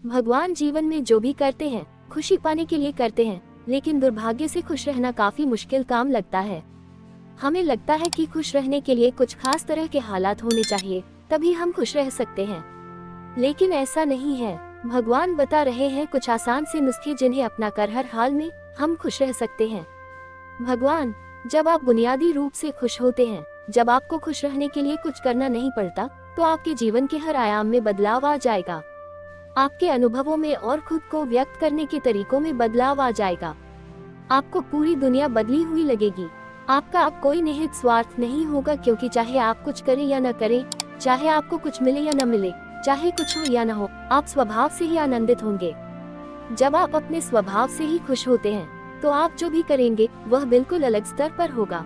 भगवान जीवन में जो भी करते हैं खुशी पाने के लिए करते हैं, लेकिन दुर्भाग्य से खुश रहना काफी मुश्किल काम लगता है। हमें लगता है कि खुश रहने के लिए कुछ खास तरह के हालात होने चाहिए, तभी हम खुश रह सकते हैं, लेकिन ऐसा नहीं है। भगवान बता रहे हैं कुछ आसान से नुस्खे जिन्हें अपनाकर हर हाल में हम खुश रह सकते हैं। भगवान, जब आप बुनियादी रूप से खुश होते हैं, जब आपको खुश रहने के लिए कुछ करना नहीं पड़ता, तो आपके जीवन के हर आयाम में बदलाव आ जाएगा। आपके अनुभवों में और खुद को व्यक्त करने के तरीकों में बदलाव आ जाएगा। आपको पूरी दुनिया बदली हुई लगेगी। आपका अब कोई निहित स्वार्थ नहीं होगा, क्योंकि चाहे आप कुछ करें या न करें, चाहे आपको कुछ मिले या न मिले, चाहे कुछ हो या न हो, आप स्वभाव से ही आनंदित होंगे। जब आप अपने स्वभाव से ही खुश होते हैं, तो आप जो भी करेंगे वह बिल्कुल अलग स्तर पर होगा।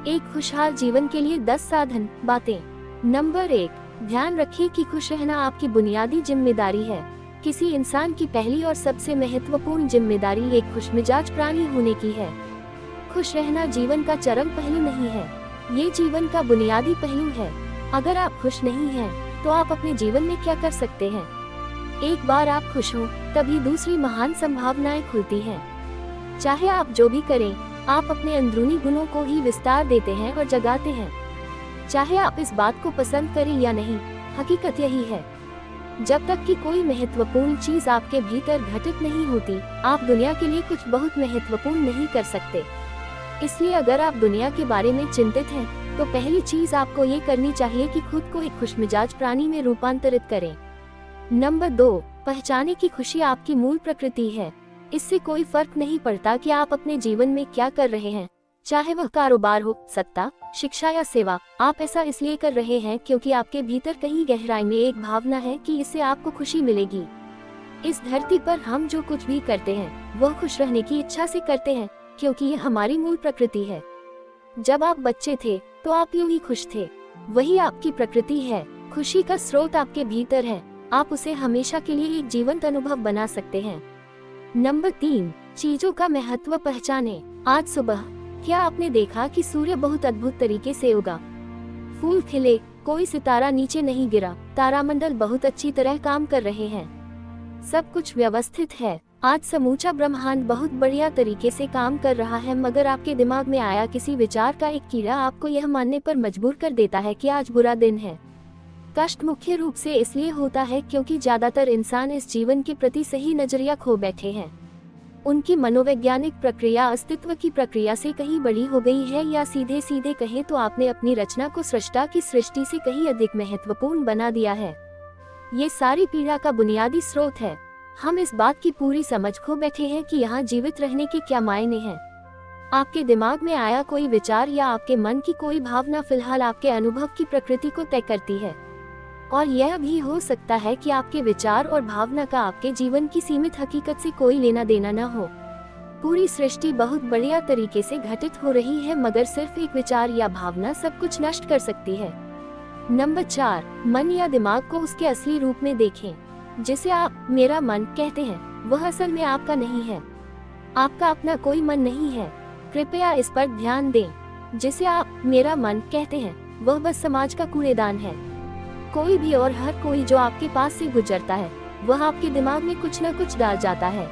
एक खुशहाल जीवन के लिए 10 साधन बातें। नंबर 1, ध्यान रखिए कि खुश रहना आपकी बुनियादी जिम्मेदारी है। किसी इंसान की पहली और सबसे महत्वपूर्ण जिम्मेदारी एक खुशमिजाज प्राणी होने की है। खुश रहना जीवन का चरम पहलू नहीं है, ये जीवन का बुनियादी पहलू है। अगर आप खुश नहीं हैं, तो आप अपने जीवन में क्या कर सकते हैं? एक बार आप खुश हो, तभी दूसरी महान संभावनाएं खुलती हैं। चाहे आप जो भी करें, आप अपने अंदरूनी गुणों को ही विस्तार देते हैं और जगाते हैं। चाहे आप इस बात को पसंद करें या नहीं, हकीकत यही है। जब तक कि कोई महत्वपूर्ण चीज आपके भीतर घटित नहीं होती, आप दुनिया के लिए कुछ बहुत महत्वपूर्ण नहीं कर सकते। इसलिए अगर आप दुनिया के बारे में चिंतित हैं, तो पहली चीज आपको ये करनी चाहिए कि खुद को एक खुशमिजाज प्राणी में रूपांतरित करें। नंबर 2, पहचाने की खुशी आपकी मूल प्रकृति है। इससे कोई फर्क नहीं पड़ता कि आप अपने जीवन में क्या कर रहे हैं, चाहे वह कारोबार हो, सत्ता, शिक्षा या सेवा। आप ऐसा इसलिए कर रहे हैं क्योंकि आपके भीतर कहीं गहराई में एक भावना है कि इससे आपको खुशी मिलेगी। इस धरती पर हम जो कुछ भी करते हैं, वह खुश रहने की इच्छा से करते हैं, क्योंकि यह हमारी मूल प्रकृति है। जब आप बच्चे थे, तो आप यूं ही खुश थे। वही आपकी प्रकृति है। खुशी का स्रोत आपके भीतर है। आप उसे हमेशा के लिए एक जीवंत अनुभव बना सकते हैं। नंबर 3, चीजों का महत्व पहचाने। आज सुबह क्या आपने देखा कि सूर्य बहुत अद्भुत तरीके से उगा? फूल खिले, कोई सितारा नीचे नहीं गिरा, तारामंडल बहुत अच्छी तरह काम कर रहे हैं, सब कुछ व्यवस्थित है। आज समूचा ब्रह्मांड बहुत बढ़िया तरीके से काम कर रहा है, मगर आपके दिमाग में आया किसी विचार का एक कीड़ा आपको यह मानने पर मजबूर कर देता है कि आज बुरा दिन है। कष्ट मुख्य रूप से इसलिए होता है क्योंकि ज्यादातर इंसान इस जीवन के प्रति सही नजरिया खो बैठे हैं। उनकी मनोवैज्ञानिक प्रक्रिया अस्तित्व की प्रक्रिया से कहीं बड़ी हो गई है, या सीधे सीधे कहें तो आपने अपनी रचना को सृष्टा की सृष्टि से कहीं अधिक महत्वपूर्ण बना दिया है। ये सारी पीड़ा का बुनियादी स्रोत है। हम इस बात की पूरी समझ खो बैठे हैं कि यहाँ जीवित रहने के क्या मायने हैं। आपके दिमाग में आया कोई विचार या आपके मन की कोई भावना फिलहाल आपके अनुभव की प्रकृति को तय करती है। और यह भी हो सकता है कि आपके विचार और भावना का आपके जीवन की सीमित हकीकत से कोई लेना देना न हो। पूरी सृष्टि बहुत बढ़िया तरीके से घटित हो रही है, मगर सिर्फ एक विचार या भावना सब कुछ नष्ट कर सकती है। नंबर 4, मन या दिमाग को उसके असली रूप में देखें। जिसे आप मेरा मन कहते हैं, वह असल में आपका नहीं है। आपका अपना कोई मन नहीं है। कृपया इस पर ध्यान दें। जिसे आप मेरा मन कहते हैं, वह बस समाज का कूड़ेदान है। कोई भी और हर कोई जो आपके पास से गुजरता है, वह आपके दिमाग में कुछ न कुछ डाल जाता है।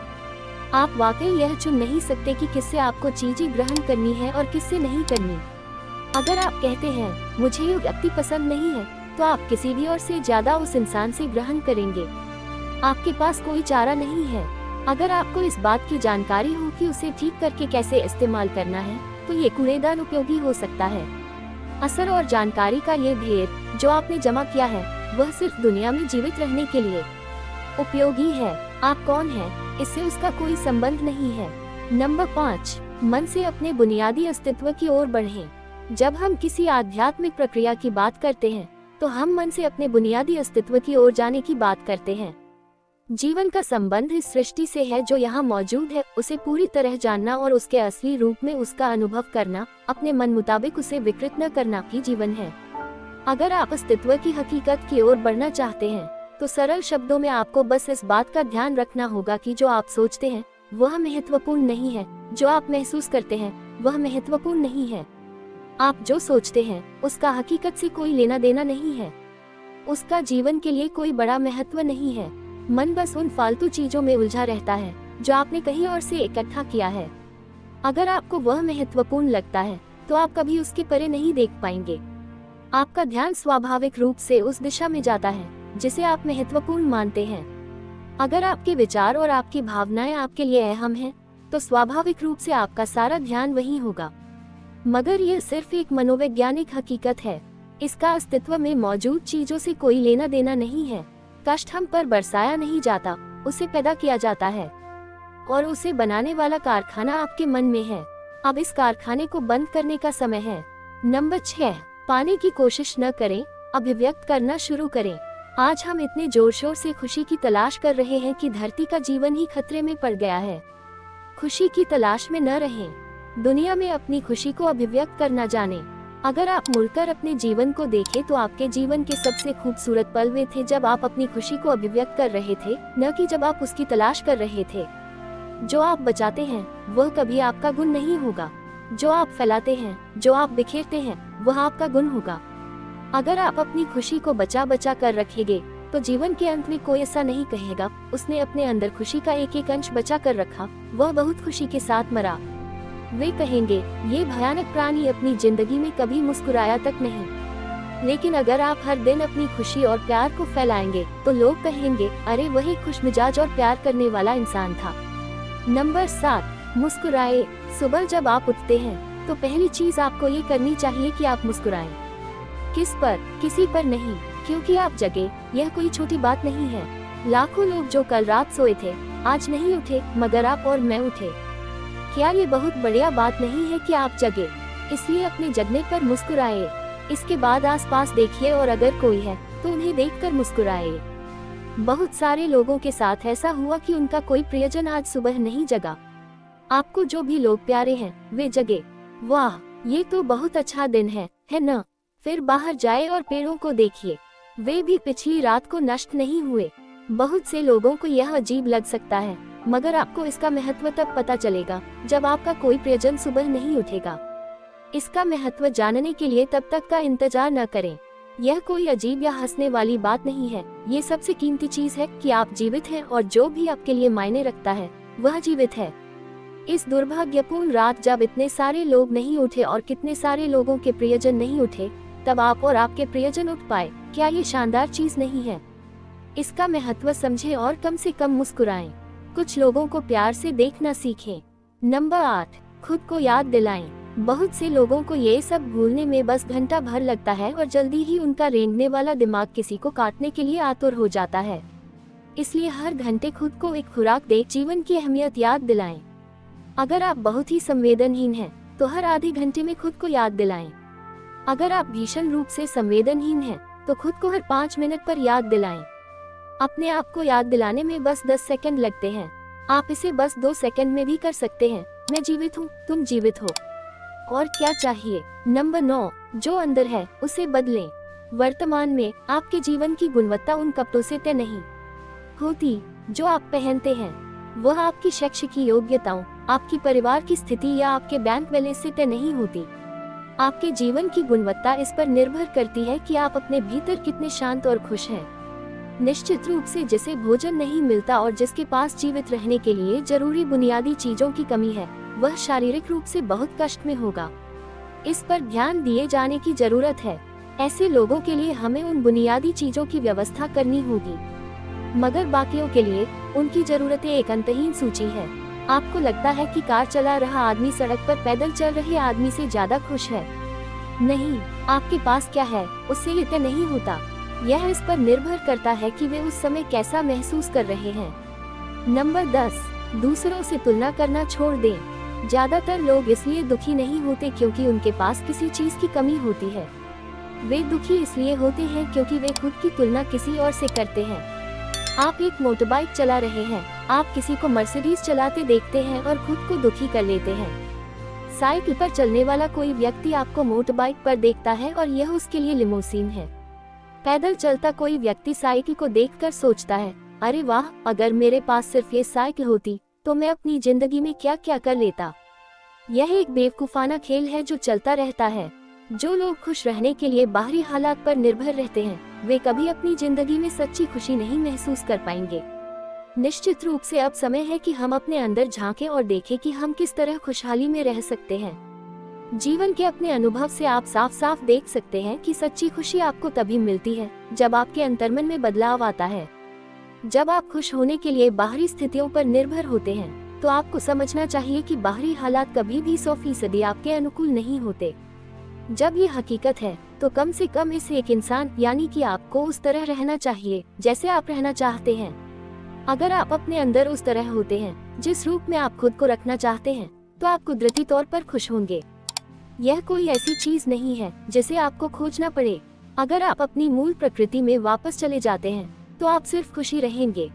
आप वाकई यह चुन नहीं सकते कि किससे आपको चीजें ग्रहण करनी है और किससे नहीं करनी। अगर आप कहते हैं मुझे ये व्यक्ति पसंद नहीं है, तो आप किसी भी और से ज्यादा उस इंसान से ग्रहण करेंगे। आपके पास कोई चारा नहीं है। अगर आपको इस बात की जानकारी हो कि उसे ठीक करके कैसे इस्तेमाल करना है, तो ये कूड़ेदान उपयोगी हो सकता है। असर और जानकारी का ये ढेर जो आपने जमा किया है, वह सिर्फ दुनिया में जीवित रहने के लिए उपयोगी है। आप कौन हैं, इससे उसका कोई संबंध नहीं है। नंबर 5, मन से अपने बुनियादी अस्तित्व की ओर बढ़ें। जब हम किसी आध्यात्मिक प्रक्रिया की बात करते हैं, तो हम मन से अपने बुनियादी अस्तित्व की ओर जाने की बात करते हैं। जीवन का संबंध इस सृष्टि से है जो यहाँ मौजूद है, उसे पूरी तरह जानना और उसके असली रूप में उसका अनुभव करना, अपने मन मुताबिक उसे विकृत न करना ही जीवन है। अगर आप अस्तित्व की हकीकत की ओर बढ़ना चाहते हैं, तो सरल शब्दों में आपको बस इस बात का ध्यान रखना होगा कि जो आप सोचते हैं वह महत्वपूर्ण नहीं है, जो आप महसूस करते हैं वह महत्वपूर्ण नहीं है। आप जो सोचते हैं उसका हकीकत से कोई लेना देना नहीं है, उसका जीवन के लिए कोई बड़ा महत्व नहीं है। मन बस उन फालतू चीजों में उलझा रहता है जो आपने कहीं और से इकट्ठा किया है। अगर आपको वह महत्वपूर्ण लगता है तो आप कभी उसके परे नहीं देख पाएंगे। आपका ध्यान स्वाभाविक रूप से उस दिशा में जाता है जिसे आप महत्वपूर्ण मानते हैं। अगर आपके विचार और आपकी भावनाएं आपके लिए अहम हैं, तो स्वाभाविक रूप से आपका सारा ध्यान वहीं होगा। मगर यह सिर्फ एक मनोवैज्ञानिक हकीकत है। इसका अस्तित्व में मौजूद चीजों से कोई लेना देना नहीं है। कष्ट हम पर बरसाया नहीं जाता, उसे पैदा किया जाता है और उसे बनाने वाला कारखाना आपके मन में है। अब इस कारखाने को बंद करने का समय है। नंबर 6, पाने की कोशिश न करें, अभिव्यक्त करना शुरू करें। आज हम इतने जोर शोर से खुशी की तलाश कर रहे हैं कि धरती का जीवन ही खतरे में पड़ गया है। खुशी की तलाश में न रहें। दुनिया में अपनी खुशी को अभिव्यक्त करना जानें। अगर आप मुड़कर अपने जीवन को देखें तो आपके जीवन के सबसे खूबसूरत पल वे थे जब आप अपनी खुशी को अभिव्यक्त कर रहे थे, न कि जब आप उसकी तलाश कर रहे थे। जो आप बचाते हैं वह कभी आपका गुण नहीं होगा। जो आप फैलाते हैं, जो आप बिखेरते हैं, वह आपका गुण होगा। अगर आप अपनी खुशी को बचा बचा कर रखेंगे तो जीवन के अंत में कोई ऐसा नहीं कहेगा, उसने अपने अंदर खुशी का एक एक अंश बचा कर रखा, वह बहुत खुशी के साथ मरा। वे कहेंगे, ये भयानक प्राणी अपनी जिंदगी में कभी मुस्कुराया तक नहीं। लेकिन अगर आप हर दिन अपनी खुशी और प्यार को फैलाएंगे तो लोग कहेंगे, अरे वही खुशमिजाज और प्यार करने वाला इंसान था। नंबर 7, मुस्कुराए। सुबह जब आप उठते हैं तो पहली चीज आपको ये करनी चाहिए कि आप मुस्कुराएं। किस पर? किसी पर नहीं, क्योंकि आप जगे। यह कोई छोटी बात नहीं है। लाखों लोग जो कल रात सोए थे आज नहीं उठे, मगर आप और मैं उठे। क्या ये बहुत बढ़िया बात नहीं है कि आप जगे? इसलिए अपने जगने पर मुस्कुराए। इसके बाद आसपास देखिए और अगर कोई है तो उन्हें देखकर मुस्कुराए। बहुत सारे लोगों के साथ ऐसा हुआ कि उनका कोई प्रियजन आज सुबह नहीं जगा। आपको जो भी लोग प्यारे हैं वे जगे। वाह, ये तो बहुत अच्छा दिन है न? फिर बाहर जाए और पेड़ों को देखिए, वे भी पिछली रात को नष्ट नहीं हुए। बहुत से लोगों को यह अजीब लग सकता है, मगर आपको इसका महत्व तब पता चलेगा जब आपका कोई प्रियजन सुबह नहीं उठेगा। इसका महत्व जानने के लिए तब तक का इंतजार न करें। यह कोई अजीब या हंसने वाली बात नहीं है। ये सबसे कीमती चीज है कि आप जीवित हैं और जो भी आपके लिए मायने रखता है वह जीवित है। इस दुर्भाग्यपूर्ण रात जब इतने सारे लोग नहीं उठे और कितने सारे लोगों के प्रियजन नहीं उठे, तब आप और आपके प्रियजन उठ पाए। क्या ये शानदार चीज नहीं है? इसका महत्व समझें और कम से कम मुस्कुराएं। कुछ लोगों को प्यार से देखना सीखें। नंबर 8, खुद को याद दिलाएं। बहुत से लोगों को ये सब भूलने में बस घंटा भर लगता है और जल्दी ही उनका रेंगने वाला दिमाग किसी को काटने के लिए आतुर हो जाता है। इसलिए हर घंटे खुद को एक खुराक दे जीवन की अहमियत याद दिलाएं। अगर आप बहुत ही संवेदनहीन हैं तो हर आधे घंटे में खुद को याद दिलाएं। अगर आप भीषण रूप से संवेदनहीन हैं तो खुद को हर 5 मिनट पर याद दिलाएं। अपने आप को याद दिलाने में बस 10 सेकंड लगते हैं। आप इसे बस 2 सेकंड में भी कर सकते हैं। मैं जीवित हूँ, तुम जीवित हो। और क्या चाहिए? नंबर 9, जो अंदर है उसे बदलें। वर्तमान में आपके जीवन की गुणवत्ता उन कपड़ों से तय नहीं होती जो आप पहनते हैं। वह आपकी शैक्षिक योग्यताओं, आपकी परिवार की स्थिति या आपके बैंक बैलेंस से तय नहीं होती। आपके जीवन की गुणवत्ता इस पर निर्भर करती है कि आप अपने भीतर कितने शांत और खुश हैं। निश्चित रूप से जिसे भोजन नहीं मिलता और जिसके पास जीवित रहने के लिए जरूरी बुनियादी चीजों की कमी है, वह शारीरिक रूप से बहुत कष्ट में होगा। इस पर ध्यान दिए जाने की जरूरत है। ऐसे लोगों के लिए हमें उन बुनियादी चीजों की व्यवस्था करनी होगी, मगर बाकियों के लिए उनकी जरूरतें एक अंतहीन सूची है। आपको लगता है कि कार चला रहा आदमी सड़क पर पैदल चल रहे आदमी से ज्यादा खुश है। नहीं, आपके पास क्या है उससे ये तय नहीं होता। यह इस पर निर्भर करता है कि वे उस समय कैसा महसूस कर रहे हैं। नंबर 10, दूसरों से तुलना करना छोड़ दें। ज्यादातर लोग इसलिए दुखी नहीं होते क्योंकि उनके पास किसी चीज की कमी होती है। वे दुखी इसलिए होते हैं क्योंकि वे खुद की तुलना किसी और से करते हैं। आप एक मोटरबाइक चला रहे हैं, आप किसी को मर्सिडीज चलाते देखते हैं और खुद को दुखी कर लेते हैं। साइकिल पर चलने वाला कोई व्यक्ति आपको मोटरबाइक पर देखता है और यह उसके लिए लिमोसीन है। पैदल चलता कोई व्यक्ति साइकिल को देखकर सोचता है, अरे वाह, अगर मेरे पास सिर्फ ये साइकिल होती तो मैं अपनी जिंदगी में क्या क्या कर लेता। यह एक बेवकूफाना खेल है जो चलता रहता है। जो लोग खुश रहने के लिए बाहरी हालात पर निर्भर रहते हैं, वे कभी अपनी जिंदगी में सच्ची खुशी नहीं महसूस कर पाएंगे। निश्चित रूप से अब समय है कि हम अपने अंदर झांकें और देखें कि हम किस तरह खुशहाली में रह सकते हैं। जीवन के अपने अनुभव से आप साफ साफ देख सकते हैं कि सच्ची खुशी आपको तभी मिलती है जब आपके अंतर्मन में बदलाव आता है। जब आप खुश होने के लिए बाहरी स्थितियों पर निर्भर होते हैं, तो आपको समझना चाहिए कि बाहरी हालात कभी भी 100% आपके अनुकूल नहीं होते। जब ये हकीकत है, तो कम से कम इस एक इंसान यानी कि आपको उस तरह रहना चाहिए जैसे आप रहना चाहते हैं। अगर आप अपने अंदर उस तरह होते हैं जिस रूप में आप खुद को रखना चाहते हैं, तो आप कुदरती तौर पर खुश होंगे। यह कोई ऐसी चीज नहीं है जिसे आपको खोजना पड़े। अगर आप अपनी मूल प्रकृति में वापस चले जाते हैं, तो आप सिर्फ खुशी रहेंगे।